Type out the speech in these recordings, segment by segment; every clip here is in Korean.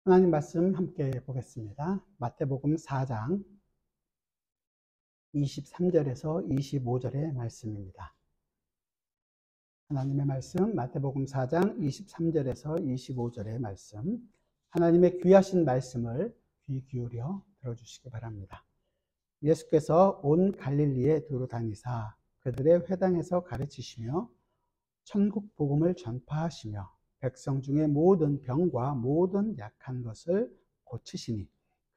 하나님 말씀 함께 보겠습니다. 마태복음 4장 23절에서 25절의 말씀입니다. 하나님의 말씀, 마태복음 4장 23절에서 25절의 말씀, 하나님의 귀하신 말씀을 귀 기울여 들어주시기 바랍니다. 예수께서 온 갈릴리에 두루 다니사 그들의 회당에서 가르치시며 천국 복음을 전파하시며 백성 중에 모든 병과 모든 약한 것을 고치시니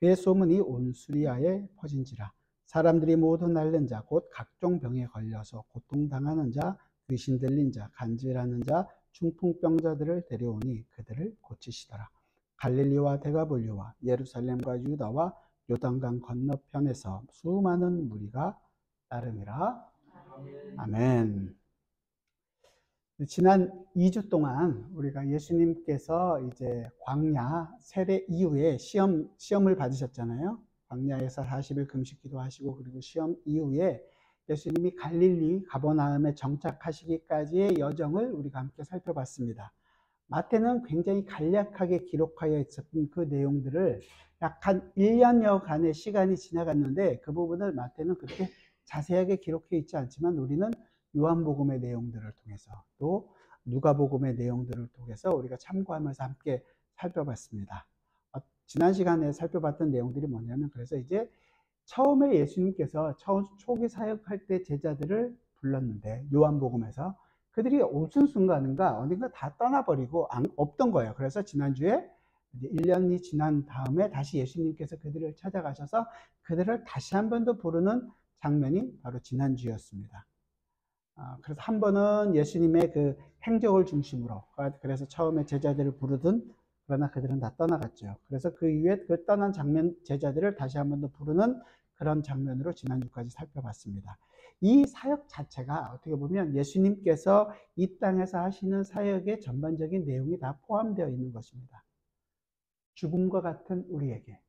그의 소문이 온 수리아에 퍼진지라. 사람들이 모두 앓는 자 곧 각종 병에 걸려서 고통당하는 자, 귀신 들린 자, 간질하는 자, 중풍병자들을 데려오니 그들을 고치시더라. 갈릴리와 데가볼리와 예루살렘과 유다와 요단강 건너편에서 수많은 무리가 따름이라. 아멘. 지난 2주 동안 우리가 예수님께서 이제 광야 세례 이후에 시험을 받으셨잖아요. 광야에서 40일 금식 기도하시고, 그리고 시험 이후에 예수님이 갈릴리 가버나움에 정착하시기까지의 여정을 우리가 함께 살펴봤습니다. 마태는 굉장히 간략하게 기록하여 있었던 그 내용들을 약 한 1년여간의 시간이 지나갔는데, 그 부분을 마태는 그렇게 자세하게 기록해 있지 않지만 우리는 요한복음의 내용들을 통해서 또 누가복음의 내용들을 통해서 우리가 참고하면서 함께 살펴봤습니다. 지난 시간에 살펴봤던 내용들이 뭐냐면, 그래서 이제 처음에 예수님께서 초기 사역할 때 제자들을 불렀는데, 요한복음에서 그들이 무슨 순간인가 어딘가 다 떠나버리고 없던 거예요. 그래서 지난주에 이제 1년이 지난 다음에 다시 예수님께서 그들을 찾아가셔서 그들을 다시 한 번 더 부르는 장면이 바로 지난주였습니다. 그래서 한 번은 예수님의 그 행적을 중심으로, 그래서 처음에 제자들을 부르던, 그러나 그들은 다 떠나갔죠. 그래서 그 이후에 그 떠난 제자들을 다시 한 번 더 부르는 그런 장면으로 지난주까지 살펴봤습니다. 이 사역 자체가 어떻게 보면 예수님께서 이 땅에서 하시는 사역의 전반적인 내용이 다 포함되어 있는 것입니다. 죽음과 같은 우리에게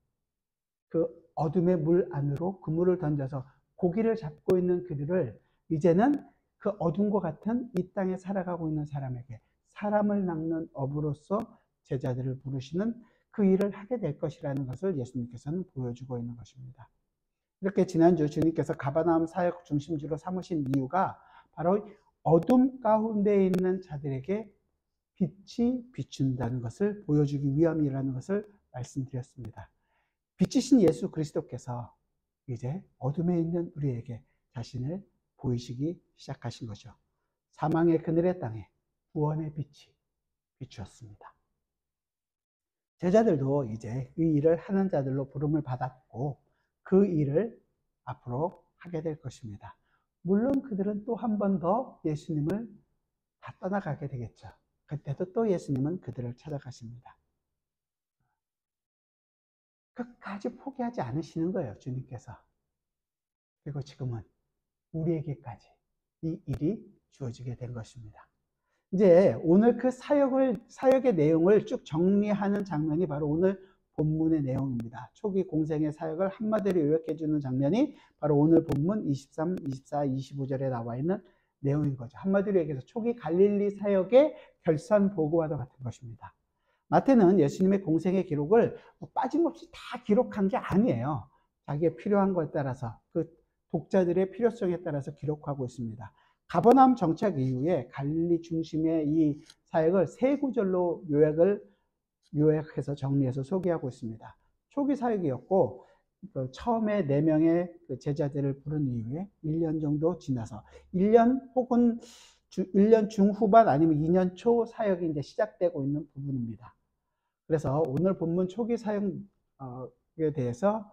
그 어둠의 물 안으로 그물을 던져서 고기를 잡고 있는 그들을 이제는 그 어둠과 같은 이 땅에 살아가고 있는 사람에게 사람을 낚는 어부로서 제자들을 부르시는 그 일을 하게 될 것이라는 것을 예수님께서는 보여주고 있는 것입니다. 이렇게 지난주 주님께서 가버나움 사역 중심지로 삼으신 이유가 바로 어둠 가운데 있는 자들에게 빛이 비춘다는 것을 보여주기 위함이라는 것을 말씀드렸습니다. 빛이신 예수 그리스도께서 이제 어둠에 있는 우리에게 자신을 보이시기 시작하신 거죠. 사망의 그늘의 땅에 구원의 빛이 비추었습니다. 제자들도 이제 이 일을 하는 자들로 부름을 받았고 그 일을 앞으로 하게 될 것입니다. 물론 그들은 또 한 번 더 예수님을 다 떠나가게 되겠죠. 그때도 또 예수님은 그들을 찾아가십니다. 끝까지 포기하지 않으시는 거예요, 주님께서. 그리고 지금은 우리에게까지 이 일이 주어지게 된 것입니다. 이제 오늘 그 사역의 내용을 쭉 정리하는 장면이 바로 오늘 본문의 내용입니다. 초기 공생의 사역을 한마디로 요약해주는 장면이 바로 오늘 본문 23, 24, 25절에 나와 있는 내용인 거죠. 한마디로 얘기해서 초기 갈릴리 사역의 결산 보고와도 같은 것입니다. 마태는 예수님의 공생의 기록을 빠짐없이 다 기록한 게 아니에요. 자기의 필요한 것에 따라서, 그 독자들의 필요성에 따라서 기록하고 있습니다. 가버나움 정착 이후에 갈릴리 중심의 이 사역을 세 구절로 요약해서 정리해서 소개하고 있습니다. 초기 사역이었고, 처음에 4명의 제자들을 부른 이후에 1년 정도 지나서 1년 혹은 1년 중후반 아니면 2년 초 사역이 이제 시작되고 있는 부분입니다. 그래서 오늘 본문 초기 사역에 대해서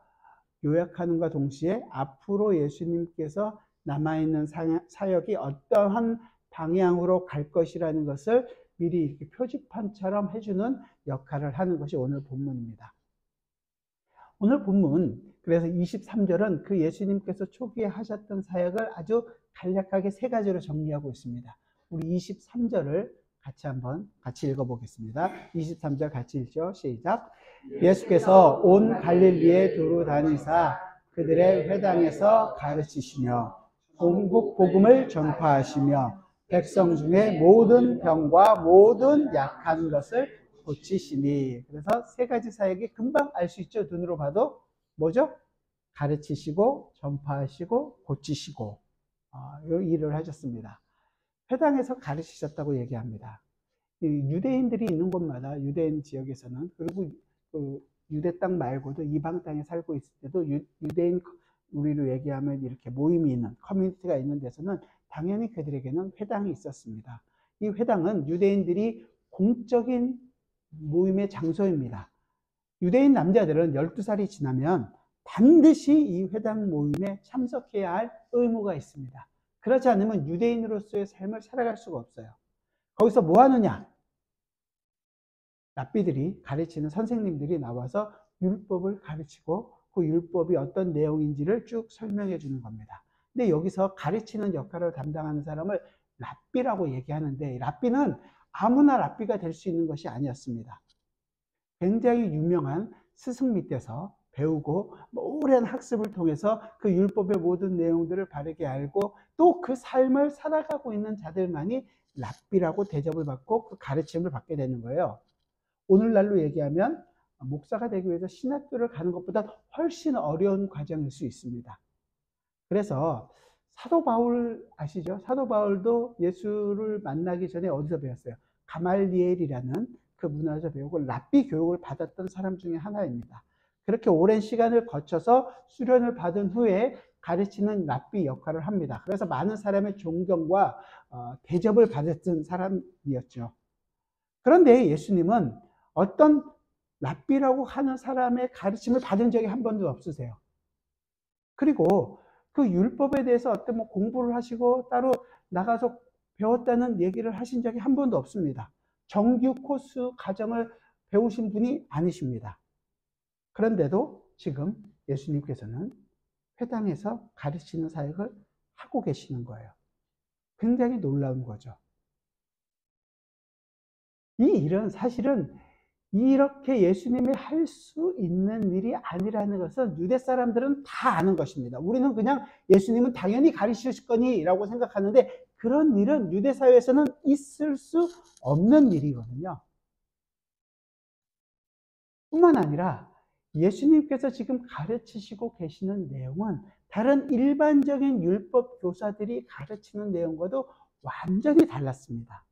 요약하는과 동시에 앞으로 예수님께서 남아있는 사역이 어떠한 방향으로 갈 것이라는 것을 미리 이렇게 표지판처럼 해주는 역할을 하는 것이 오늘 본문입니다. 오늘 본문, 그래서 23절은 그 예수님께서 초기에 하셨던 사역을 아주 간략하게 3가지로 정리하고 있습니다. 우리 23절을 같이 읽어보겠습니다. 23절 같이 읽죠. 시작. 예수께서 온 갈릴리에 두루 다니사 그들의 회당에서 가르치시며 천국 복음을 전파하시며 백성 중에 모든 병과 모든 약한 것을 고치시니. 그래서 세 가지 사역이 금방 알 수 있죠. 눈으로 봐도. 뭐죠? 가르치시고 전파하시고 고치시고 이 일을 하셨습니다. 회당에서 가르치셨다고 얘기합니다. 유대인들이 있는 곳마다 유대인 지역에서는, 그리고 그 유대 땅 말고도 이방 땅에 살고 있을 때도 유대인, 우리로 얘기하면 이렇게 모임이 있는 커뮤니티가 있는 데서는 당연히 그들에게는 회당이 있었습니다. 이 회당은 유대인들이 공적인 모임의 장소입니다. 유대인 남자들은 12살이 지나면 반드시 이 회당 모임에 참석해야 할 의무가 있습니다. 그렇지 않으면 유대인으로서의 삶을 살아갈 수가 없어요. 거기서 뭐 하느냐? 랍비들이 가르치는 선생님들이 나와서 율법을 가르치고 그 율법이 어떤 내용인지를 쭉 설명해 주는 겁니다. 근데 여기서 가르치는 역할을 담당하는 사람을 랍비라고 얘기하는데, 랍비는 아무나 랍비가 될 수 있는 것이 아니었습니다. 굉장히 유명한 스승 밑에서 배우고 오랜 학습을 통해서 그 율법의 모든 내용들을 바르게 알고 또 그 삶을 살아가고 있는 자들만이 랍비라고 대접을 받고 그 가르침을 받게 되는 거예요. 오늘날로 얘기하면 목사가 되기 위해서 신학교를 가는 것보다 훨씬 어려운 과정일 수 있습니다. 그래서 사도 바울 아시죠? 사도 바울도 예수를 만나기 전에 어디서 배웠어요? 가말리엘이라는 그 문화에서 배우고 랍비 교육을 받았던 사람 중에 하나입니다. 그렇게 오랜 시간을 거쳐서 수련을 받은 후에 가르치는 랍비 역할을 합니다. 그래서 많은 사람의 존경과 대접을 받았던 사람이었죠. 그런데 예수님은 어떤 랍비라고 하는 사람의 가르침을 받은 적이 한 번도 없으세요. 그리고 그 율법에 대해서 어떤 공부를 하시고 따로 나가서 배웠다는 얘기를 하신 적이 한 번도 없습니다. 정규 코스 과정을 배우신 분이 아니십니다. 그런데도 지금 예수님께서는 회당에서 가르치는 사역을 하고 계시는 거예요. 굉장히 놀라운 거죠. 이 일은 사실은 이렇게 예수님이 할 수 있는 일이 아니라는 것은 유대 사람들은 다 아는 것입니다. 우리는 그냥 예수님은 당연히 가르치실 거니라고 생각하는데, 그런 일은 유대 사회에서는 있을 수 없는 일이거든요. 뿐만 아니라 예수님께서 지금 가르치시고 계시는 내용은 다른 일반적인 율법 교사들이 가르치는 내용과도 완전히 달랐습니다.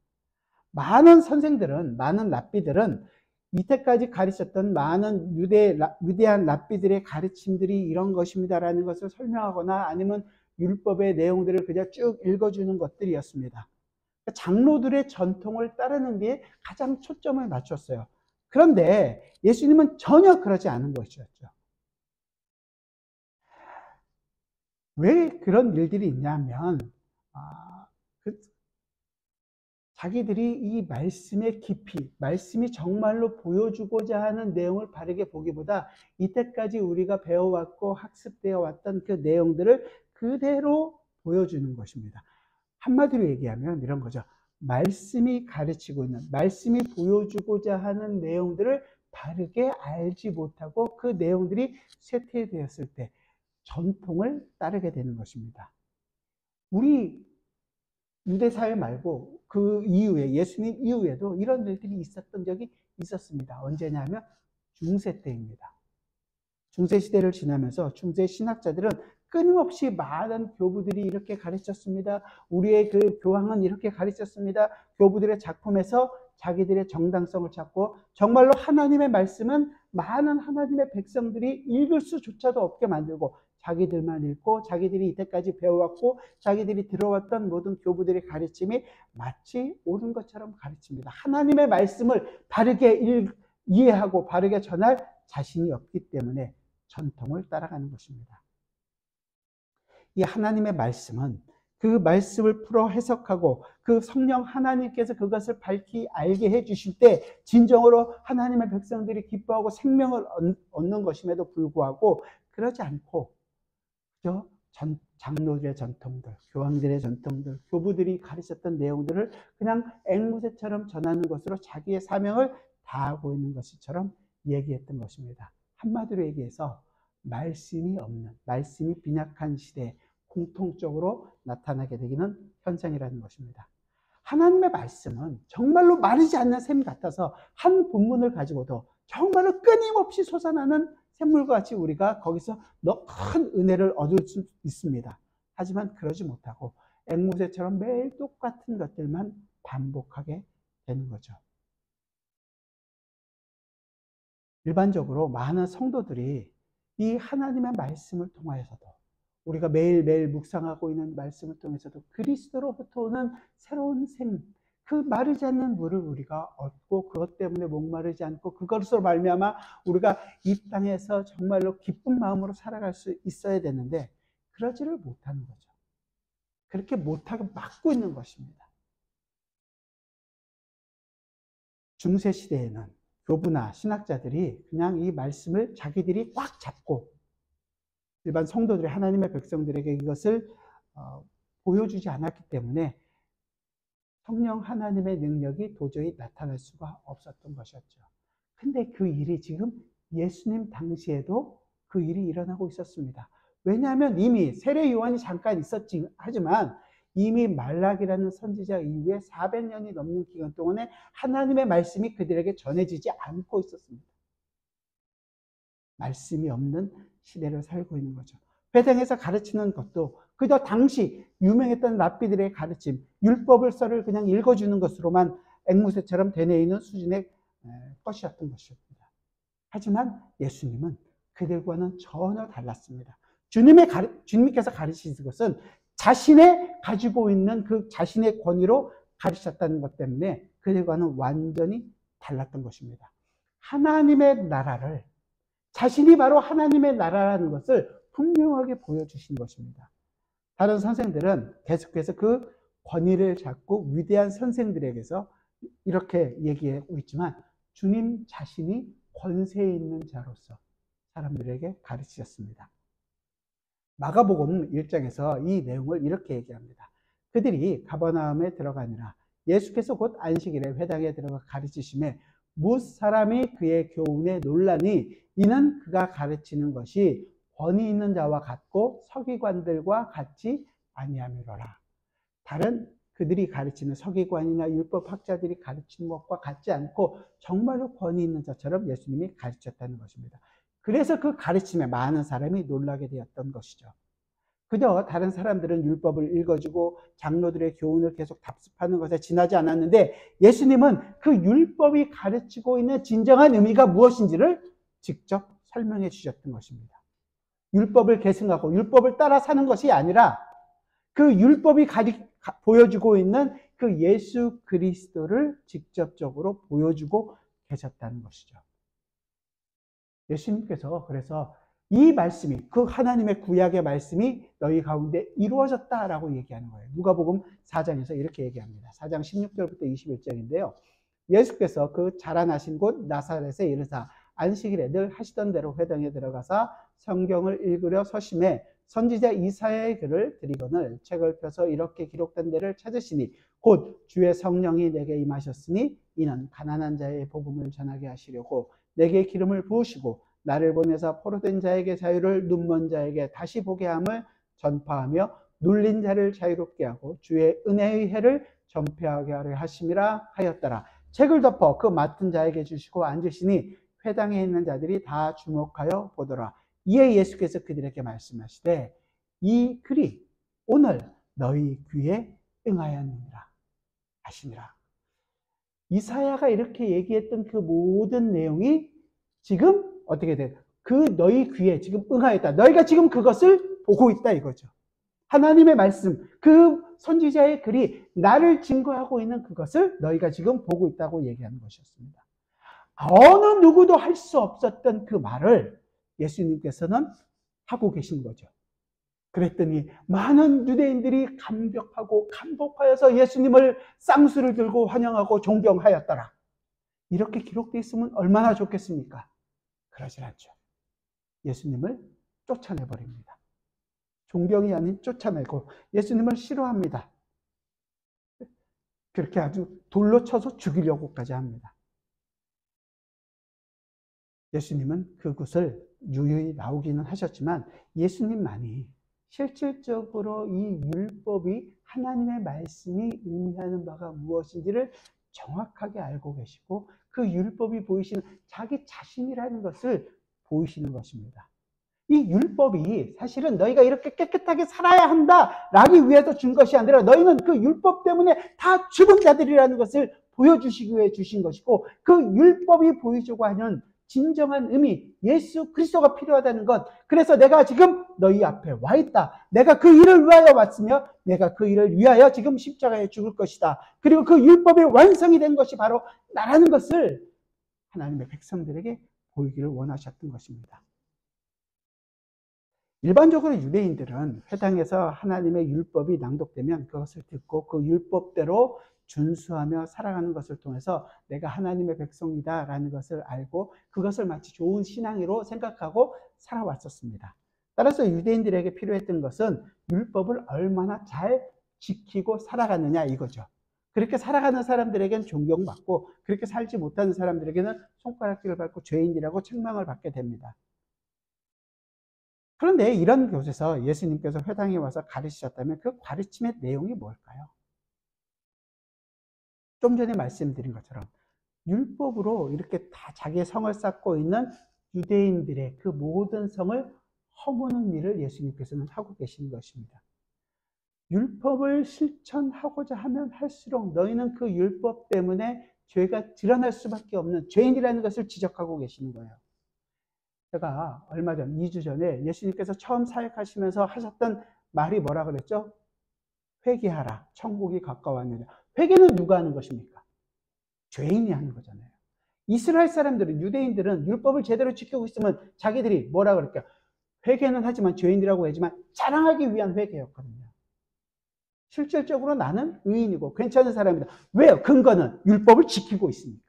많은 선생들은, 많은 랍비들은 이때까지 가르쳤던 많은 위대한 랍비들의 가르침들이 이런 것입니다라는 것을 설명하거나 아니면 율법의 내용들을 그냥 쭉 읽어주는 것들이었습니다. 장로들의 전통을 따르는 데 가장 초점을 맞췄어요. 그런데 예수님은 전혀 그러지 않은 것이었죠. 왜 그런 일들이 있냐면 자기들이 이 말씀의 깊이, 말씀이 정말로 보여주고자 하는 내용을 바르게 보기보다 이때까지 우리가 배워왔고 학습되어 왔던 그 내용들을 그대로 보여주는 것입니다. 한마디로 얘기하면 이런 거죠. 말씀이 가르치고 있는, 말씀이 보여주고자 하는 내용들을 바르게 알지 못하고 그 내용들이 쇠퇴되었을 때 전통을 따르게 되는 것입니다. 우리 유대사회 말고 그 이후에, 예수님 이후에도 이런 일들이 있었던 적이 있었습니다. 언제냐면 중세 때입니다. 중세 시대를 지나면서 중세 신학자들은 끊임없이 많은 교부들이 이렇게 가르쳤습니다. 우리의 그 교황은 이렇게 가르쳤습니다. 교부들의 작품에서 자기들의 정당성을 찾고, 정말로 하나님의 말씀은 많은 하나님의 백성들이 읽을 수조차도 없게 만들고 자기들만 읽고 자기들이 이때까지 배워왔고 자기들이 들어왔던 모든 교부들의 가르침이 마치 옳은 것처럼 가르칩니다. 하나님의 말씀을 바르게 이해하고 바르게 전할 자신이 없기 때문에 전통을 따라가는 것입니다. 이 하나님의 말씀은 그 말씀을 풀어 해석하고 그 성령 하나님께서 그것을 밝히 알게 해주실 때 진정으로 하나님의 백성들이 기뻐하고 생명을 얻는 것임에도 불구하고 그러지 않고 장로들의 전통들, 교황들의 전통들, 교부들이 가르쳤던 내용들을 그냥 앵무새처럼 전하는 것으로 자기의 사명을 다하고 있는 것처럼 얘기했던 것입니다. 한마디로 얘기해서 말씀이 없는, 말씀이 빈약한 시대에 공통적으로 나타나게 되기는 현상이라는 것입니다. 하나님의 말씀은 정말로 마르지 않는 샘 같아서 한 본문을 가지고도 정말로 끊임없이 솟아나는 샘물과 같이 우리가 거기서 큰 은혜를 얻을 수 있습니다. 하지만 그러지 못하고 앵무새처럼 매일 똑같은 것들만 반복하게 되는 거죠. 일반적으로 많은 성도들이 이 하나님의 말씀을 통하여서도, 우리가 매일매일 묵상하고 있는 말씀을 통해서도 그리스도로부터 오는 새로운 샘, 그 마르지 않는 물을 우리가 얻고 그것 때문에 목마르지 않고 그것으로 말미암아 우리가 이 땅에서 정말로 기쁜 마음으로 살아갈 수 있어야 되는데 그러지를 못하는 거죠. 그렇게 못하게 막고 있는 것입니다. 중세 시대에는 교부나 신학자들이 그냥 이 말씀을 자기들이 꽉 잡고 일반 성도들이 하나님의 백성들에게 이것을 보여주지 않았기 때문에 성령 하나님의 능력이 도저히 나타날 수가 없었던 것이었죠. 근데 그 일이 지금 예수님 당시에도 그 일이 일어나고 있었습니다. 왜냐하면 이미 세례 요한이 잠깐 있었지 하지만 이미 말라기라는 선지자 이후에 400년이 넘는 기간 동안에 하나님의 말씀이 그들에게 전해지지 않고 있었습니다. 말씀이 없는 시대를 살고 있는 거죠. 회당에서 가르치는 것도 그저 당시 유명했던 랍비들의 가르침, 율법을서를 그냥 읽어주는 것으로만 앵무새처럼 되뇌이는 수준의 것이었던 것입니다. 하지만 예수님은 그들과는 전혀 달랐습니다. 주님께서 가르치신 것은 자신의 가지고 있는 그 자신의 권위로 가르쳤다는 것 때문에 그들과는 완전히 달랐던 것입니다. 하나님의 나라를, 자신이 바로 하나님의 나라라는 것을 분명하게 보여주신 것입니다. 다른 선생들은 계속해서 그 권위를 잡고 위대한 선생들에게서 이렇게 얘기하고 있지만 주님 자신이 권세 있는 자로서 사람들에게 가르치셨습니다. 마가복음 1장에서 이 내용을 이렇게 얘기합니다. 그들이 가버나움에 들어가니라. 예수께서 곧 안식일에 회당에 들어가 가르치심에 뭇 사람이 그의 교훈에 놀라니 이는 그가 가르치는 것이 권위 있는 자와 같고 서기관들과 같지 아니함이로라. 다른 그들이 가르치는 서기관이나 율법학자들이 가르치는 것과 같지 않고 정말로 권위 있는 자처럼 예수님이 가르쳤다는 것입니다. 그래서 그 가르침에 많은 사람이 놀라게 되었던 것이죠. 그저 다른 사람들은 율법을 읽어주고 장로들의 교훈을 계속 답습하는 것에 지나지 않았는데 예수님은 그 율법이 가르치고 있는 진정한 의미가 무엇인지를 직접 설명해 주셨던 것입니다. 율법을 계승하고 율법을 따라 사는 것이 아니라 그 율법이 보여주고 있는 그 예수 그리스도를 직접적으로 보여주고 계셨다는 것이죠. 예수님께서 그래서 이 말씀이, 그 하나님의 구약의 말씀이 너희 가운데 이루어졌다라고 얘기하는 거예요. 누가복음 4장에서 이렇게 얘기합니다. 4장 16절부터 21절인데요. 예수께서 그 자라나신 곳 나사렛에 이르사 안식일에 늘 하시던 대로 회당에 들어가사 성경을 읽으려 서심해 선지자 이사야의 글을 드리거늘 책을 펴서 이렇게 기록된 데를 찾으시니 곧 주의 성령이 내게 임하셨으니 이는 가난한 자의 복음을 전하게 하시려고 내게 기름을 부으시고 나를 보내사 포로된 자에게 자유를, 눈먼 자에게 다시 보게 함을 전파하며 눌린 자를 자유롭게 하고 주의 은혜의 해를 전폐하게 하려 하심이라 하였더라. 책을 덮어 그 맡은 자에게 주시고 앉으시니 회당에 있는 자들이 다 주목하여 보더라. 이에 예수께서 그들에게 말씀하시되 이 글이 오늘 너희 귀에 응하였느니라 하시니라. 이사야가 이렇게 얘기했던 그 모든 내용이 지금 어떻게 돼? 그 너희 귀에 지금 응하였다. 너희가 지금 그것을 보고 있다 이거죠. 하나님의 말씀, 그 선지자의 글이 나를 증거하고 있는 그것을 너희가 지금 보고 있다고 얘기하는 것이었습니다. 어느 누구도 할 수 없었던 그 말을 예수님께서는 하고 계신 거죠. 그랬더니 많은 유대인들이 감격하고 감복하여서 예수님을 쌍수를 들고 환영하고 존경하였더라. 이렇게 기록되어 있으면 얼마나 좋겠습니까? 그러질 않죠. 예수님을 쫓아내버립니다. 존경이 아닌 쫓아내고 예수님을 싫어합니다. 그렇게 아주 돌로 쳐서 죽이려고까지 합니다. 예수님은 그곳을 유유히 나오기는 하셨지만 예수님만이 실질적으로 이 율법이 하나님의 말씀이 의미하는 바가 무엇인지를 정확하게 알고 계시고 그 율법이 보이시는 자기 자신이라는 것을 보이시는 것입니다. 이 율법이 사실은 너희가 이렇게 깨끗하게 살아야 한다라기 위해서 준 것이 아니라 너희는 그 율법 때문에 다 죽은 자들이라는 것을 보여주시기 위해 주신 것이고 그 율법이 보이려고 하는 진정한 의미, 예수 그리스도가 필요하다는 것. 그래서 내가 지금 너희 앞에 와 있다. 내가 그 일을 위하여 왔으며 내가 그 일을 위하여 지금 십자가에 죽을 것이다. 그리고 그 율법이 완성이 된 것이 바로 나라는 것을 하나님의 백성들에게 보이기를 원하셨던 것입니다. 일반적으로 유대인들은 회당에서 하나님의 율법이 낭독되면 그것을 듣고 그 율법대로 준수하며 살아가는 것을 통해서 내가 하나님의 백성이다 라는 것을 알고 그것을 마치 좋은 신앙으로 생각하고 살아왔었습니다. 따라서 유대인들에게 필요했던 것은 율법을 얼마나 잘 지키고 살아가느냐 이거죠. 그렇게 살아가는 사람들에게는 존경받고 그렇게 살지 못하는 사람들에게는 손가락질을 받고 죄인이라고 책망을 받게 됩니다. 그런데 이런 곳에서 예수님께서 회당에 와서 가르치셨다면 그 가르침의 내용이 뭘까요? 좀 전에 말씀드린 것처럼 율법으로 이렇게 다 자기의 성을 쌓고 있는 유대인들의 그 모든 성을 허무는 일을 예수님께서는 하고 계시는 것입니다. 율법을 실천하고자 하면 할수록 너희는 그 율법 때문에 죄가 드러날 수밖에 없는 죄인이라는 것을 지적하고 계시는 거예요. 제가 얼마 전, 2주 전에 예수님께서 처음 사역하시면서 하셨던 말이 뭐라 그랬죠? 회개하라. 천국이 가까웠느냐. 회개는 누가 하는 것입니까? 죄인이 하는 거잖아요. 이스라엘 사람들은, 유대인들은 율법을 제대로 지키고 있으면 자기들이 뭐라 그럴까요? 회개는 하지만 죄인이라고 하지만 자랑하기 위한 회개였거든요. 실질적으로 나는 의인이고 괜찮은 사람이다. 왜요? 근거는 율법을 지키고 있으니까.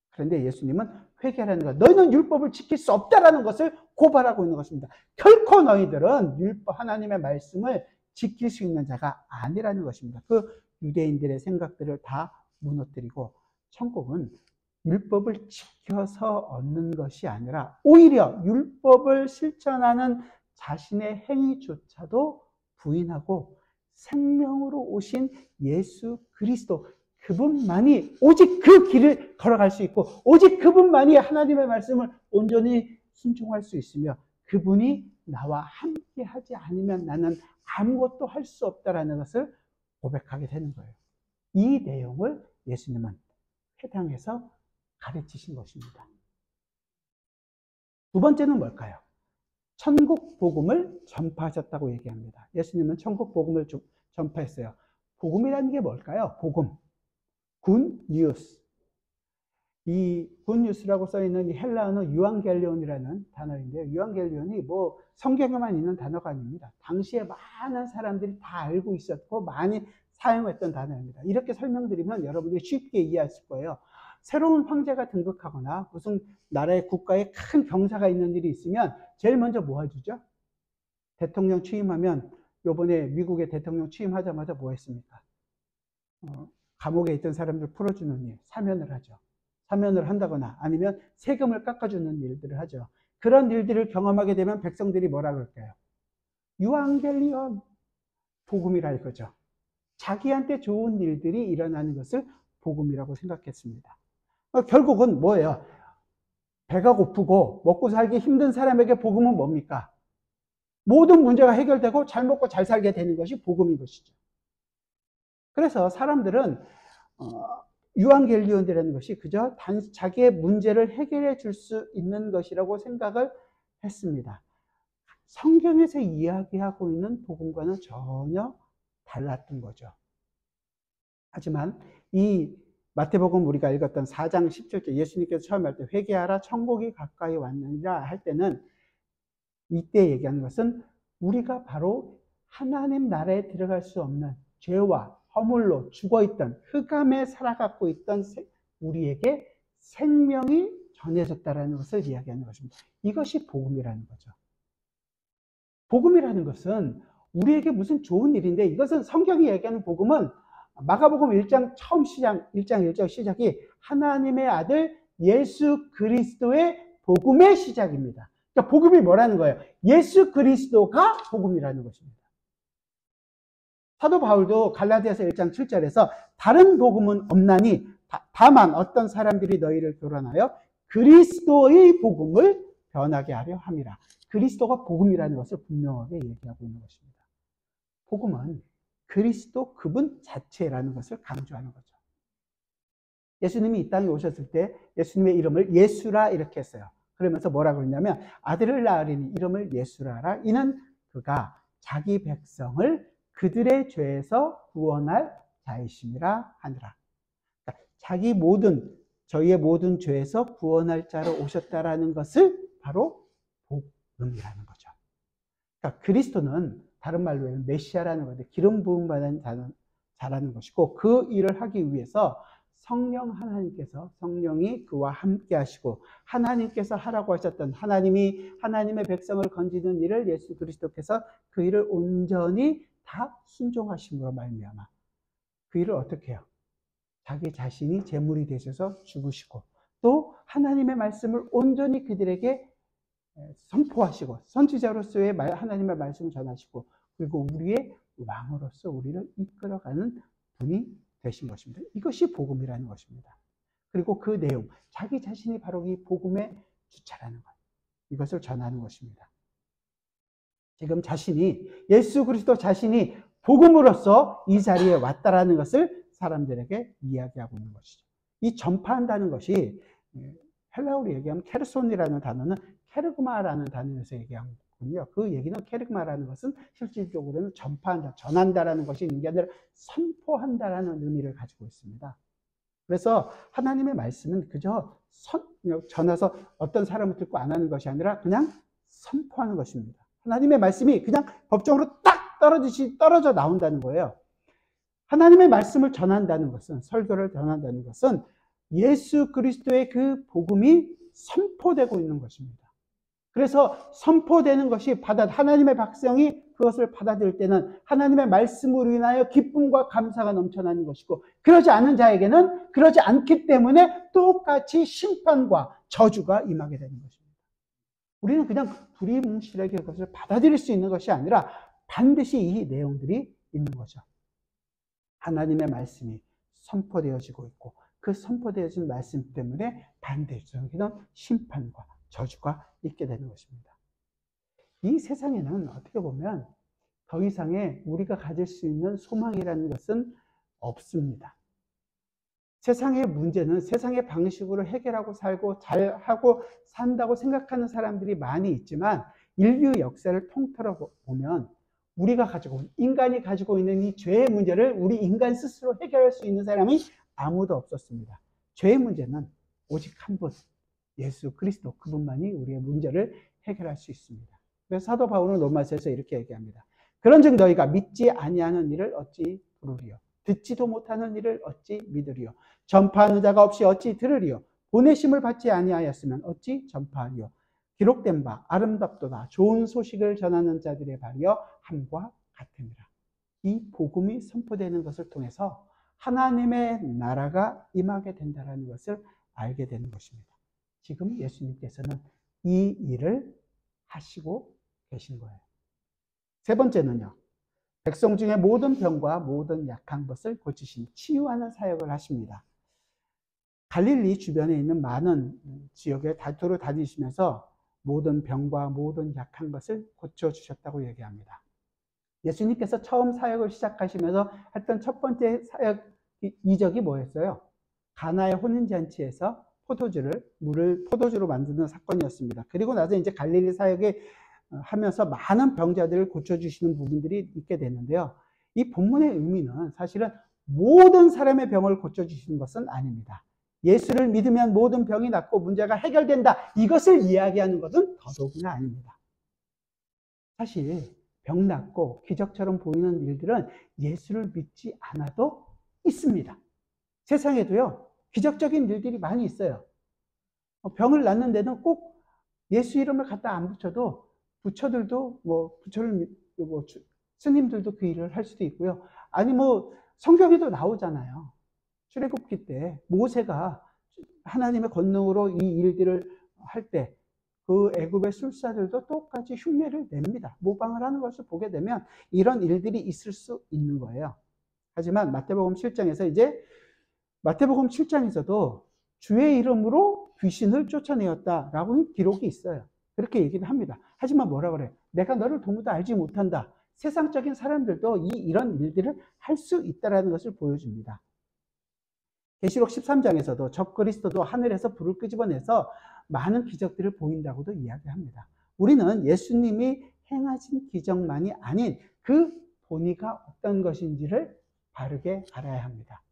그런데 예수님은 회개하라는 것, 너희는 율법을 지킬 수 없다라는 것을 고발하고 있는 것입니다. 결코 너희들은 율법, 하나님의 말씀을 지킬 수 있는 자가 아니라는 것입니다. 그 유대인들의 생각들을 다 무너뜨리고 천국은 율법을 지켜서 얻는 것이 아니라 오히려 율법을 실천하는 자신의 행위조차도 부인하고 생명으로 오신 예수 그리스도, 그분만이 오직 그 길을 걸어갈 수 있고 오직 그분만이 하나님의 말씀을 온전히 순종할 수 있으며 그분이 나와 함께 하지 않으면 나는 아무것도 할 수 없다라는 것을 고백하게 되는 거예요. 이 내용을 예수님은 회당에서 가르치신 것입니다. 두 번째는 뭘까요? 천국 복음을 전파하셨다고 얘기합니다. 예수님은 천국 복음을 전파했어요. 복음이라는 게 뭘까요? 복음. 굿 뉴스. 이 굿 뉴스라고 써있는 이 헬라어는 유앙겔리온이라는 단어인데요. 유앙겔리온이 뭐 성경에만 있는 단어가 아닙니다. 당시에 많은 사람들이 다 알고 있었고 많이 사용했던 단어입니다. 이렇게 설명드리면 여러분들이 쉽게 이해하실 거예요. 새로운 황제가 등극하거나 무슨 나라의 국가에 큰 경사가 있는 일이 있으면 제일 먼저 뭐 해주죠? 대통령 취임하면 요번에 미국의 대통령 취임하자마자 뭐 했습니까? 감옥에 있던 사람들 풀어주는 일, 사면을 하죠. 사면을 한다거나 아니면 세금을 깎아주는 일들을 하죠. 그런 일들을 경험하게 되면 백성들이 뭐라 그럴까요? 유앙겔리온, 복음이라 이거죠. 자기한테 좋은 일들이 일어나는 것을 복음이라고 생각했습니다. 결국은 뭐예요? 배가 고프고 먹고 살기 힘든 사람에게 복음은 뭡니까? 모든 문제가 해결되고 잘 먹고 잘 살게 되는 것이 복음인 것이죠. 그래서 사람들은 유앙겔리온이라는 것이 그저 자기의 문제를 해결해 줄 수 있는 것이라고 생각을 했습니다. 성경에서 이야기하고 있는 복음과는 전혀 달랐던 거죠. 하지만 이 마태복음 우리가 읽었던 4장 17절 예수님께서 처음 할 때 회개하라 천국이 가까이 왔느니라 할 때는 이때 얘기하는 것은 우리가 바로 하나님 나라에 들어갈 수 없는 죄와 허물로 죽어있던 흑암에 살아가고 있던 우리에게 생명이 전해졌다는 것을 이야기하는 것입니다. 이것이 복음이라는 거죠. 복음이라는 것은 우리에게 무슨 좋은 일인데 이것은 성경이 얘기하는 복음은 마가복음 1장 처음 시작, 1장 1절 시작이 하나님의 아들 예수 그리스도의 복음의 시작입니다. 그러니까 복음이 뭐라는 거예요? 예수 그리스도가 복음이라는 것입니다. 사도 바울도 갈라디아서 1장 7절에서 다른 복음은 없나니 다만 어떤 사람들이 너희를 교란하여 그리스도의 복음을 변하게 하려 함이라. 그리스도가 복음이라는 것을 분명하게 얘기하고 있는 것입니다. 복음은 그리스도 그분 자체라는 것을 강조하는 거죠. 예수님이 이 땅에 오셨을 때 예수님의 이름을 예수라 이렇게 했어요. 그러면서 뭐라 그러냐면 아들을 낳으리니 이름을 예수라라. 이는 그가 자기 백성을 그들의 죄에서 구원할 자이심이라 하느라. 그러니까 저희의 모든 죄에서 구원할 자로 오셨다라는 것을 바로 복음이라는 거죠. 그러니까 그리스도는 다른 말로 하면 메시아라는 건데 기름 부음 받은 자라는 것이고 그 일을 하기 위해서 성령 하나님께서 성령이 그와 함께 하시고 하나님께서 하라고 하셨던 하나님의 백성을 건지는 일을 예수 그리스도께서 그 일을 온전히 다 순종하심으로 말미암아 그 일을 어떻게 해요? 자기 자신이 제물이 되셔서 죽으시고 또 하나님의 말씀을 온전히 그들에게 선포하시고 선지자로서의 하나님의 말씀을 전하시고 그리고 우리의 왕으로서 우리를 이끌어가는 분이 되신 것입니다. 이것이 복음이라는 것입니다. 그리고 그 내용, 자기 자신이 바로 이 복음의 주체라는 것, 이것을 전하는 것입니다. 지금 예수 그리스도 자신이 복음으로서 이 자리에 왔다라는 것을 사람들에게 이야기하고 있는 것이죠. 이 전파한다는 것이 헬라어로 얘기하면 케르손이라는 단어는 케르그마라는 단어에서 얘기하거든요. 그 얘기는 케르그마라는 것은 실질적으로는 전파한다, 전한다라는 것이 있는 게 아니라 선포한다라는 의미를 가지고 있습니다. 그래서 하나님의 말씀은 그저 전해서 어떤 사람을 듣고 안 하는 것이 아니라 그냥 선포하는 것입니다. 하나님의 말씀이 그냥 법정으로 딱 떨어져 나온다는 거예요. 하나님의 말씀을 전한다는 것은, 설교를 전한다는 것은 예수 그리스도의 그 복음이 선포되고 있는 것입니다. 그래서 선포되는 것이 하나님의 백성이 그것을 받아들일 때는 하나님의 말씀으로 인하여 기쁨과 감사가 넘쳐나는 것이고 그러지 않은 자에게는 그러지 않기 때문에 똑같이 심판과 저주가 임하게 되는 것입니다. 우리는 그냥 두리뭉실하게 그것을 받아들일 수 있는 것이 아니라 반드시 이 내용들이 있는 거죠. 하나님의 말씀이 선포되어지고 있고 그 선포되어진 말씀 때문에 반대적인 심판과 저주가 있게 되는 것입니다. 이 세상에는 어떻게 보면 더 이상의 우리가 가질 수 있는 소망이라는 것은 없습니다. 세상의 문제는 세상의 방식으로 해결하고 살고 잘하고 산다고 생각하는 사람들이 많이 있지만 인류 역사를 통틀어 보면 인간이 가지고 있는 이 죄의 문제를 우리 인간 스스로 해결할 수 있는 사람이 아무도 없었습니다. 죄의 문제는 오직 한 분, 예수 그리스도 그분만이 우리의 문제를 해결할 수 있습니다. 그래서 사도 바울은 로마서에서 이렇게 얘기합니다. 그런즉 너희가 믿지 아니하는 일을 어찌 부르리요? 듣지도 못하는 일을 어찌 믿으리요? 전파하는 자가 없이 어찌 들으리요? 보내심을 받지 아니하였으면 어찌 전파하리요? 기록된 바 아름답도다 좋은 소식을 전하는 자들의 발이여 함과 같으니라. 이 복음이 선포되는 것을 통해서 하나님의 나라가 임하게 된다는 것을 알게 되는 것입니다. 지금 예수님께서는 이 일을 하시고 계신 거예요. 세 번째는요. 백성 중에 모든 병과 모든 약한 것을 고치신 치유하는 사역을 하십니다. 갈릴리 주변에 있는 많은 지역에 다투로 다니시면서 모든 병과 모든 약한 것을 고쳐주셨다고 얘기합니다. 예수님께서 처음 사역을 시작하시면서 했던 첫 번째 사역 이적이 뭐였어요? 가나의 혼인잔치에서 물을 포도주로 만드는 사건이었습니다. 그리고 나서 이제 갈릴리 사역에 하면서 많은 병자들을 고쳐주시는 부분들이 있게 되는데요. 이 본문의 의미는 사실은 모든 사람의 병을 고쳐주시는 것은 아닙니다. 예수를 믿으면 모든 병이 낫고 문제가 해결된다. 이것을 이야기하는 것은 더더구나 아닙니다. 사실 병 낫고 기적처럼 보이는 일들은 예수를 믿지 않아도 있습니다. 세상에도요. 기적적인 일들이 많이 있어요. 병을 낫는 데는 꼭 예수 이름을 갖다 안 붙여도 부처들도 스님들도 그 일을 할 수도 있고요. 아니 성경에도 나오잖아요. 출애굽기 때 모세가 하나님의 권능으로 이 일들을 할 때 그 애굽의 술사들도 똑같이 흉내를 냅니다. 모방을 하는 것을 보게 되면 이런 일들이 있을 수 있는 거예요. 하지만 마태복음 7장에서 이제 마태복음 7장에서도 주의 이름으로 귀신을 쫓아내었다라고 기록이 있어요. 그렇게 얘기를 합니다. 하지만 뭐라 그래요? 내가 너를 도무도 알지 못한다. 세상적인 사람들도 이런 일들을 할 수 있다는 것을 보여줍니다. 계시록 13장에서도 적그리스도도 하늘에서 불을 끄집어내서 많은 기적들을 보인다고도 이야기합니다. 우리는 예수님이 행하신 기적만이 아닌 그 본의가 어떤 것인지를 바르게 알아야 합니다.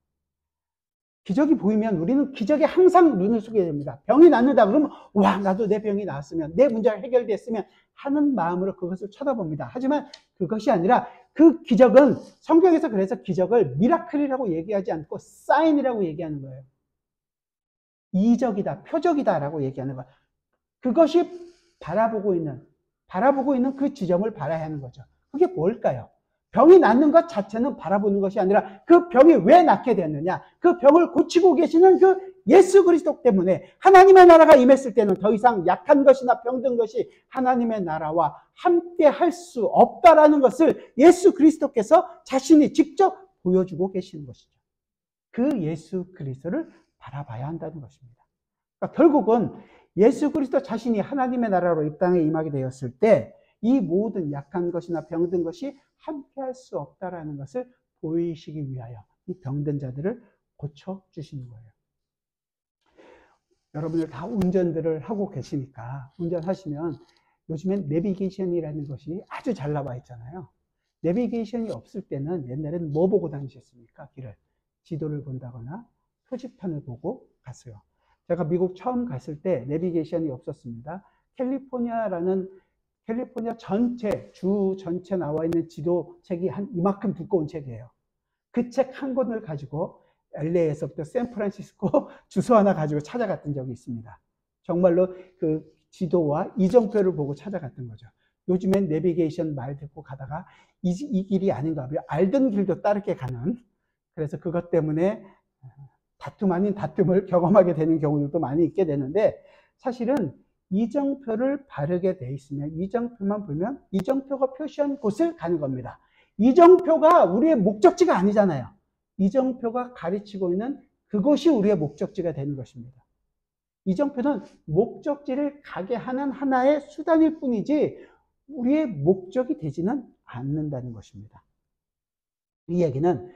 기적이 보이면 우리는 기적에 항상 눈을 쓰게 됩니다. 병이 낫는다 그러면 와, 나도 내 병이 나았으면, 내 문제가 해결됐으면 하는 마음으로 그것을 쳐다봅니다. 하지만 그것이 아니라 그 기적은, 성경에서 그래서 기적을 미라클이라고 얘기하지 않고 사인이라고 얘기하는 거예요. 이적이다, 표적이다라고 얘기하는 거예요. 그것이 바라보고 있는 그 지점을 바라야 하는 거죠. 그게 뭘까요? 병이 낫는 것 자체는 바라보는 것이 아니라 그 병이 왜 낫게 됐느냐, 그 병을 고치고 계시는 그 예수 그리스도 때문에 하나님의 나라가 임했을 때는 더 이상 약한 것이나 병든 것이 하나님의 나라와 함께 할 수 없다라는 것을 예수 그리스도께서 자신이 직접 보여주고 계시는 것이죠. 그 예수 그리스도를 바라봐야 한다는 것입니다. 그러니까 결국은 예수 그리스도 자신이 하나님의 나라로 이 땅에 임하게 되었을 때 이 모든 약한 것이나 병든 것이 함께 할 수 없다라는 것을 보이시기 위하여 이 병든 자들을 고쳐주시는 거예요. 여러분들 다 운전들을 하고 계시니까 운전하시면 요즘엔 내비게이션이라는 것이 아주 잘 나와 있잖아요. 내비게이션이 없을 때는 옛날에는 뭐 보고 다니셨습니까? 길을. 지도를 본다거나 표지판을 보고 갔어요. 제가 미국 처음 갔을 때 내비게이션이 없었습니다. 캘리포니아 전체, 주 전체 나와 있는 지도책이 한 이만큼 두꺼운 책이에요. 그 책 한 권을 가지고 LA에서부터 샌프란시스코 주소 하나 가지고 찾아갔던 적이 있습니다. 정말로 그 지도와 이정표를 보고 찾아갔던 거죠. 요즘엔 내비게이션 말 듣고 가다가 이 길이 아닌가 봐요. 알던 길도 따르게 가는, 그래서 그것 때문에 다툼 아닌 다툼을 경험하게 되는 경우들도 많이 있게 되는데, 사실은 이정표를 바르게 돼 있으면 이정표만 보면 이정표가 표시한 곳을 가는 겁니다. 이정표가 우리의 목적지가 아니잖아요. 이정표가 가르치고 있는 그곳이 우리의 목적지가 되는 것입니다. 이정표는 목적지를 가게 하는 하나의 수단일 뿐이지 우리의 목적이 되지는 않는다는 것입니다. 이 얘기는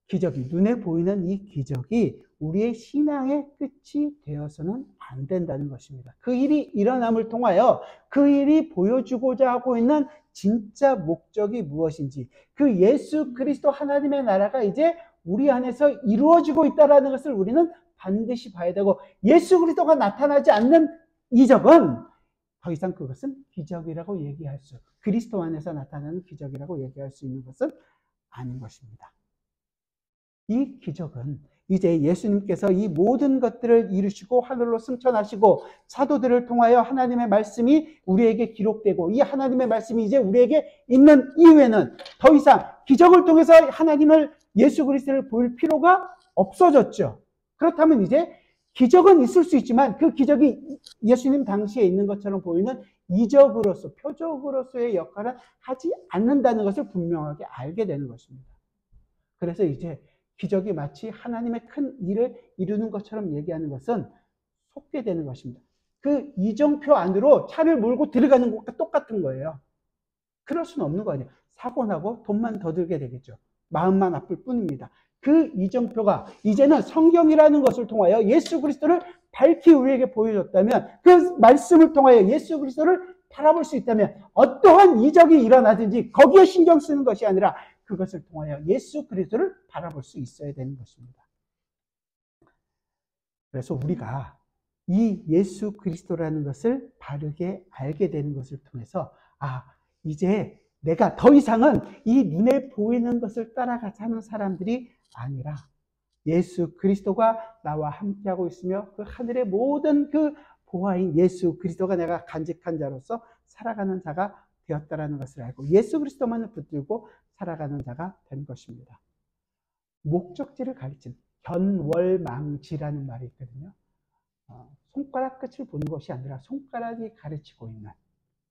기적이, 눈에 보이는 이 기적이 우리의 신앙의 끝이 되어서는 안 된다는 것입니다. 그 일이 일어남을 통하여 그 일이 보여주고자 하고 있는 진짜 목적이 무엇인지, 그 예수 그리스도 하나님의 나라가 이제 우리 안에서 이루어지고 있다는 것을 우리는 반드시 봐야 되고, 예수 그리스도가 나타나지 않는 이적은 더 이상 그것은 기적이라고 얘기할 수, 그리스도 안에서 나타나는 기적이라고 얘기할 수 있는 것은 아닌 것입니다. 이 기적은 이제 예수님께서 이 모든 것들을 이루시고 하늘로 승천하시고 사도들을 통하여 하나님의 말씀이 우리에게 기록되고 이 하나님의 말씀이 이제 우리에게 있는 이후에는 더 이상 기적을 통해서 하나님을, 예수 그리스도를 볼 필요가 없어졌죠. 그렇다면 이제 기적은 있을 수 있지만 그 기적이 예수님 당시에 있는 것처럼 보이는 이적으로서, 표적으로서의 역할은 하지 않는다는 것을 분명하게 알게 되는 것입니다. 그래서 이제 기적이 마치 하나님의 큰 일을 이루는 것처럼 얘기하는 것은 속게 되는 것입니다. 그 이정표 안으로 차를 몰고 들어가는 것과 똑같은 거예요. 그럴 수는 없는 거 아니에요. 사고 나고 돈만 더 들게 되겠죠. 마음만 아플 뿐입니다. 그 이정표가 이제는 성경이라는 것을 통하여 예수 그리스도를 밝히 우리에게 보여줬다면, 그 말씀을 통하여 예수 그리스도를 바라볼 수 있다면 어떠한 이적이 일어나든지 거기에 신경 쓰는 것이 아니라 그것을 통하여 예수 그리스도를 바라볼 수 있어야 되는 것입니다. 그래서 우리가 이 예수 그리스도라는 것을 바르게 알게 되는 것을 통해서, 이제 내가 더 이상은 이 눈에 보이는 것을 따라가자는 사람들이 아니라 예수 그리스도가 나와 함께하고 있으며 그 하늘의 모든 그 보화인 예수 그리스도가 내가 간직한 자로서 살아가는 자가 되었다라는 것을 알고 예수 그리스도만을 붙들고 살아가는 자가 된 것입니다. 목적지를 가리친 견월망지라는 말이 있거든요. 손가락 끝을 보는 것이 아니라 손가락이 가르치고 있는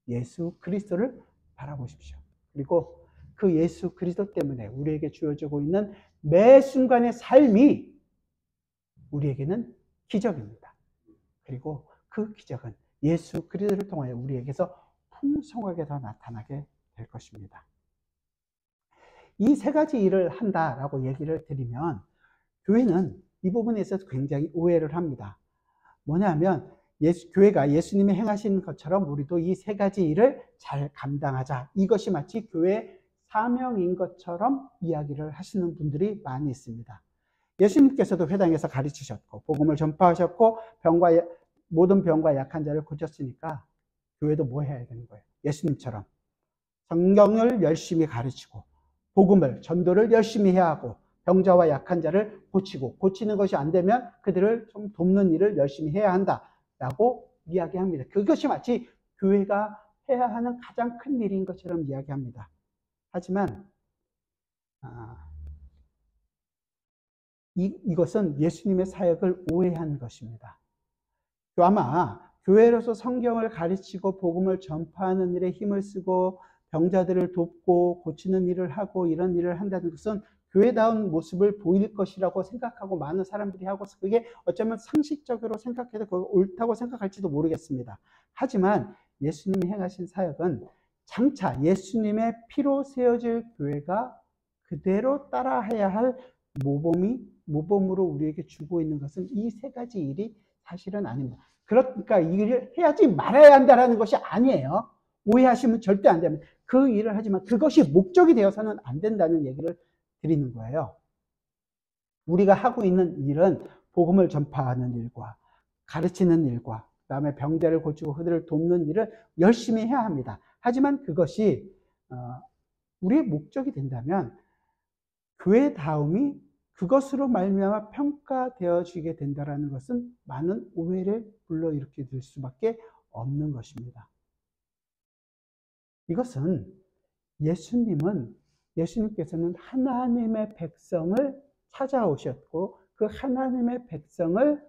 예수 그리스도를 바라보십시오. 그리고 그 예수 그리스도 때문에 우리에게 주어지고 있는 매 순간의 삶이 우리에게는 기적입니다. 그리고 그 기적은 예수 그리스도를 통하여 우리에게서 풍성하게 더 나타나게 될 것입니다. 이 세 가지 일을 한다라고 얘기를 드리면 교회는 이 부분에 있어서 굉장히 오해를 합니다. 뭐냐면 교회가 예수님이 행하신 것처럼 우리도 이 세 가지 일을 잘 감당하자. 이것이 마치 교회의 사명인 것처럼 이야기를 하시는 분들이 많이 있습니다. 예수님께서도 회당에서 가르치셨고 복음을 전파하셨고 모든 병과 약한 자를 고쳤으니까 교회도 뭐 해야 되는 거예요? 예수님처럼 성경을 열심히 가르치고 복음을 전도를 열심히 해야 하고 병자와 약한 자를 고치고 고치는 것이 안 되면 그들을 좀 돕는 일을 열심히 해야 한다라고 이야기합니다. 그것이 마치 교회가 해야 하는 가장 큰 일인 것처럼 이야기합니다. 하지만 이것은 예수님의 사역을 오해한 것입니다. 아마 교회로서 성경을 가르치고 복음을 전파하는 일에 힘을 쓰고 병자들을 돕고 고치는 일을 하고 이런 일을 한다는 것은 교회다운 모습을 보일 것이라고 생각하고 많은 사람들이 하고 그게 어쩌면 상식적으로 생각해도 그거 옳다고 생각할지도 모르겠습니다. 하지만 예수님이 행하신 사역은 장차 예수님의 피로 세워질 교회가 그대로 따라해야 할 모범으로 우리에게 주고 있는 것은 이 세 가지 일이 사실은 아닙니다. 그러니까 이 일을 해야지 말아야 한다는 것이 아니에요. 오해하시면 절대 안 됩니다. 그 일을 하지만 그것이 목적이 되어서는 안 된다는 얘기를 드리는 거예요. 우리가 하고 있는 일은 복음을 전파하는 일과 가르치는 일과 그다음에 병자를 고치고 그들을 돕는 일을 열심히 해야 합니다. 하지만 그것이 우리의 목적이 된다면 교회다움이 그것으로 말미암아 평가되어지게 된다는 것은 많은 오해를 불러일으키게 될 수밖에 없는 것입니다. 이것은 예수님께서는 하나님의 백성을 찾아오셨고 그 하나님의 백성을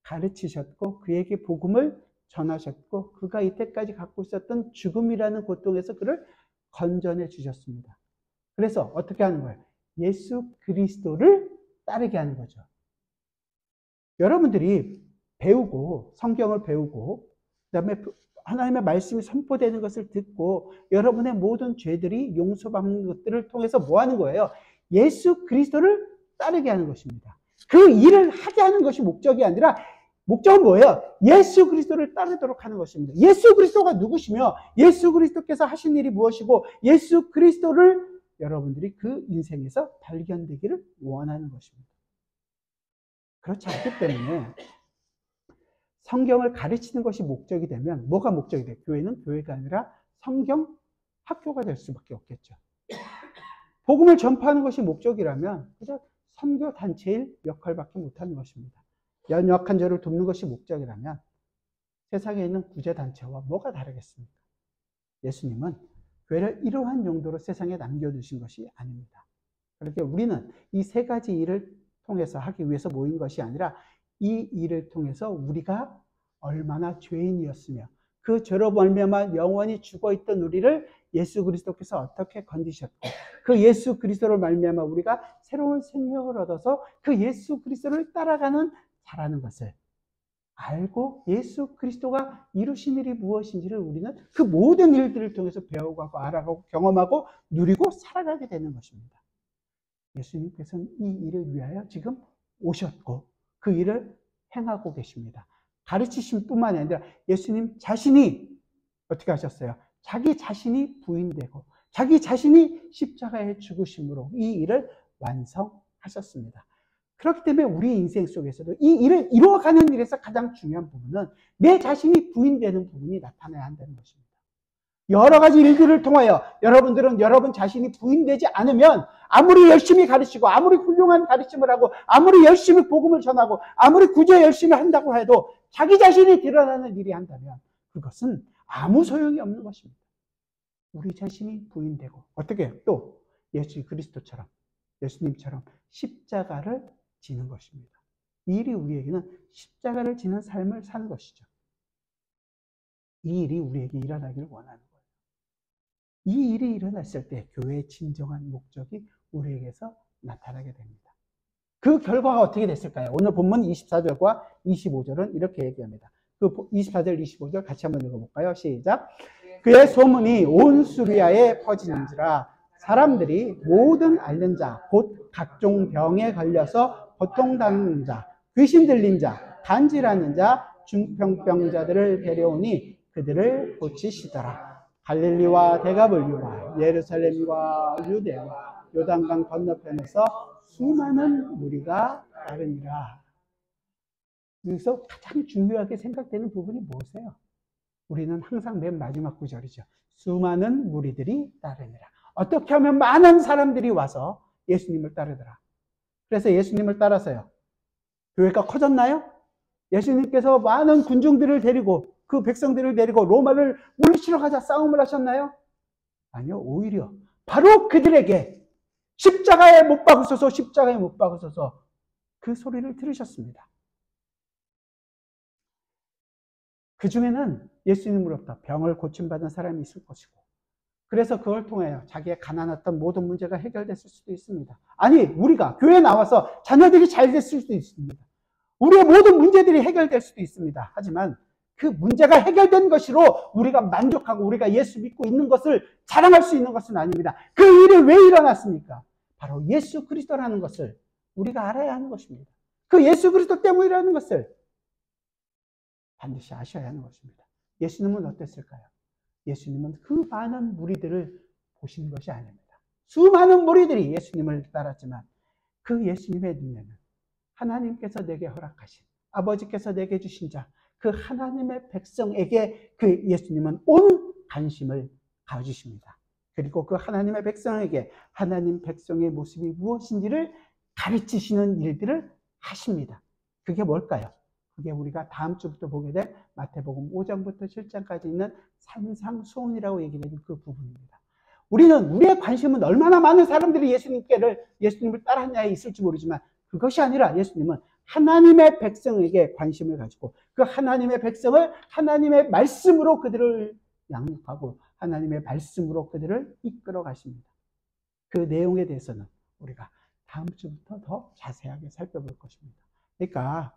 가르치셨고 그에게 복음을 전하셨고 그가 이때까지 갖고 있었던 죽음이라는 고통에서 그를 건져내 주셨습니다. 그래서 어떻게 하는 거예요? 예수 그리스도를 따르게 하는 거죠. 여러분들이 배우고 성경을 배우고 그다음에 하나님의 말씀이 선포되는 것을 듣고 여러분의 모든 죄들이 용서받는 것들을 통해서 뭐 하는 거예요? 예수 그리스도를 따르게 하는 것입니다. 그 일을 하게 하는 것이 목적이 아니라 목적은 뭐예요? 예수 그리스도를 따르도록 하는 것입니다. 예수 그리스도가 누구시며 예수 그리스도께서 하신 일이 무엇이고 예수 그리스도를 여러분들이 그 인생에서 발견되기를 원하는 것입니다. 그렇지 않기 때문에 성경을 가르치는 것이 목적이 되면 뭐가 목적이 돼요? 교회는 교회가 아니라 성경 학교가 될 수밖에 없겠죠. 복음을 전파하는 것이 목적이라면 그저 선교 단체의 역할밖에 못하는 것입니다. 연약한 자를 돕는 것이 목적이라면 세상에 있는 구제 단체와 뭐가 다르겠습니까? 예수님은 교회를 이러한 용도로 세상에 남겨두신 것이 아닙니다. 그렇게 우리는 이 세 가지 일을 통해서 하기 위해서 모인 것이 아니라 이 일을 통해서 우리가 얼마나 죄인이었으며 그 죄로 말미암아 영원히 죽어있던 우리를 예수 그리스도께서 어떻게 건지셨고 그 예수 그리스도를 말미암아 우리가 새로운 생명을 얻어서 그 예수 그리스도를 따라가는 자라는 것을 알고 예수 그리스도가 이루신 일이 무엇인지를 우리는 그 모든 일들을 통해서 배워가고 알아가고 경험하고 누리고 살아가게 되는 것입니다. 예수님께서는 이 일을 위하여 지금 오셨고 그 일을 행하고 계십니다. 가르치심 뿐만 아니라 예수님 자신이 어떻게 하셨어요? 자기 자신이 부인되고 자기 자신이 십자가에 죽으심으로 이 일을 완성하셨습니다. 그렇기 때문에 우리 인생 속에서도 이 일을 이루어가는 일에서 가장 중요한 부분은 내 자신이 부인되는 부분이 나타나야 한다는 것입니다. 여러 가지 일들을 통하여 여러분들은 여러분 자신이 부인되지 않으면 아무리 열심히 가르치고 아무리 훌륭한 가르침을 하고 아무리 열심히 복음을 전하고 아무리 구제 열심히 한다고 해도 자기 자신이 드러나는 일이 한다면 그것은 아무 소용이 없는 것입니다. 우리 자신이 부인되고 어떻게 또 예수 그리스도처럼 예수님처럼 십자가를 지는 것입니다. 이 일이 우리에게는 십자가를 지는 삶을 사는 것이죠. 이 일이 우리에게 일어나기를 원하는 거예요. 이 일이 일어났을 때 교회의 진정한 목적이 우리에게서 나타나게 됩니다. 그 결과가 어떻게 됐을까요? 오늘 본문 24절과 25절은 이렇게 얘기합니다. 그 24절, 25절 같이 한번 읽어볼까요? 시작. 그의 소문이 온 수리아에 퍼지는지라 사람들이 모든 앓는 자, 곧 각종 병에 걸려서 고통당하는 자, 귀신 들린 자, 간질하는 자, 중풍병자들을 데려오니 그들을 고치시더라. 갈릴리와 데가볼리와 예루살렘과 유대와 요단강 건너편에서 수많은 무리가 따르니라. 여기서 가장 중요하게 생각되는 부분이 무엇이에요? 우리는 항상 맨 마지막 구절이죠. 수많은 무리들이 따르니라. 어떻게 하면 많은 사람들이 와서 예수님을 따르더라. 그래서 예수님을 따라서요. 교회가 커졌나요? 예수님께서 많은 군중들을 데리고 그 백성들을 데리고 로마를 물리치러 가자 싸움을 하셨나요? 아니요. 오히려 바로 그들에게 십자가에 못 박으소서, 십자가에 못 박으소서 그 소리를 들으셨습니다. 그 중에는 예수님으로부터 병을 고침받은 사람이 있을 것이고, 그래서 그걸 통하여 자기의 가난했던 모든 문제가 해결됐을 수도 있습니다. 아니, 우리가 교회에 나와서 자녀들이 잘 됐을 수도 있습니다. 우리의 모든 문제들이 해결될 수도 있습니다. 하지만 그 문제가 해결된 것으로 우리가 만족하고 우리가 예수 믿고 있는 것을 자랑할 수 있는 것은 아닙니다. 그 일이 왜 일어났습니까? 바로 예수 그리스도라는 것을 우리가 알아야 하는 것입니다. 그 예수 그리스도 때문이라는 것을 반드시 아셔야 하는 것입니다. 예수님은 어땠을까요? 예수님은 그 많은 무리들을 보신 것이 아닙니다. 수많은 무리들이 예수님을 따랐지만 그 예수님의 눈에는 하나님께서 내게 허락하신, 아버지께서 내게 주신 자, 그 하나님의 백성에게 그 예수님은 온 관심을 가져주십니다. 그리고 그 하나님의 백성에게 하나님 백성의 모습이 무엇인지를 가르치시는 일들을 하십니다. 그게 뭘까요? 그게 우리가 다음 주부터 보게 될 마태복음 5장부터 7장까지 있는 산상수훈이라고 얘기되는 그 부분입니다. 우리는 우리의 관심은 얼마나 많은 사람들이 예수님을 따랐냐에 있을지 모르지만 그것이 아니라 예수님은 하나님의 백성에게 관심을 가지고 그 하나님의 백성을 하나님의 말씀으로 그들을 양육하고 하나님의 말씀으로 그들을 이끌어 가십니다. 그 내용에 대해서는 우리가 다음 주부터 더 자세하게 살펴볼 것입니다. 그러니까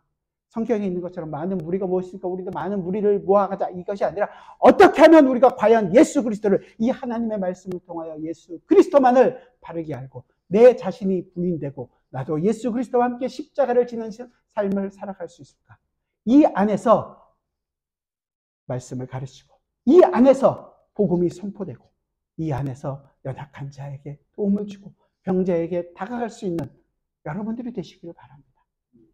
성경에 있는 것처럼 많은 무리가 모였으니까 우리도 많은 무리를 모아가자 이것이 아니라 어떻게 하면 우리가 과연 예수 그리스도를 이 하나님의 말씀을 통하여 예수 그리스도만을 바르게 알고 내 자신이 부인되고 나도 예수 그리스도와 함께 십자가를 지는 삶을 살아갈 수 있을까? 이 안에서 말씀을 가르치고 이 안에서 복음이 선포되고 이 안에서 연약한 자에게 도움을 주고 병자에게 다가갈 수 있는 여러분들이 되시기를 바랍니다.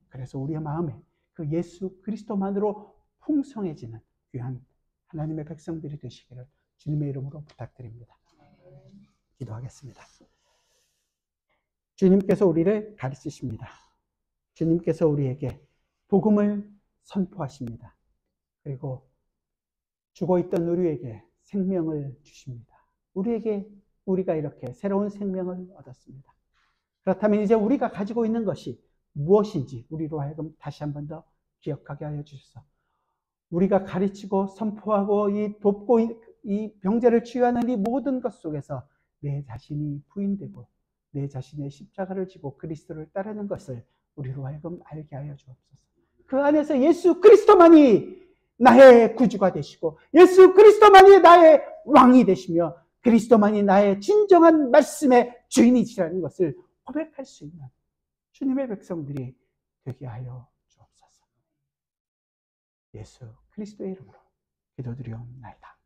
그래서 우리의 마음에 그 예수 그리스도만으로 풍성해지는 귀한 하나님의 백성들이 되시기를 주님의 이름으로 부탁드립니다. 기도하겠습니다. 주님께서 우리를 가르치십니다. 주님께서 우리에게 복음을 선포하십니다. 그리고 죽어있던 우리에게 생명을 주십니다. 우리가 이렇게 새로운 생명을 얻었습니다. 그렇다면 이제 우리가 가지고 있는 것이 무엇인지 우리로 하여금 다시 한 번 더 기억하게 하여 주셔서 우리가 가르치고 선포하고 돕고 이 병자를 치유하는 이 모든 것 속에서 내 자신이 부인되고 내 자신의 십자가를 지고 그리스도를 따르는 것을 우리로 하여금 알게 하여 주옵소서. 그 안에서 예수 그리스도만이 나의 구주가 되시고 예수 그리스도만이 나의 왕이 되시며 그리스도만이 나의 진정한 말씀의 주인이시라는 것을 고백할 수 있는 주님의 백성들이 되게 하여 주옵소서. 예수 그리스도의 이름으로 기도드리옵나이다.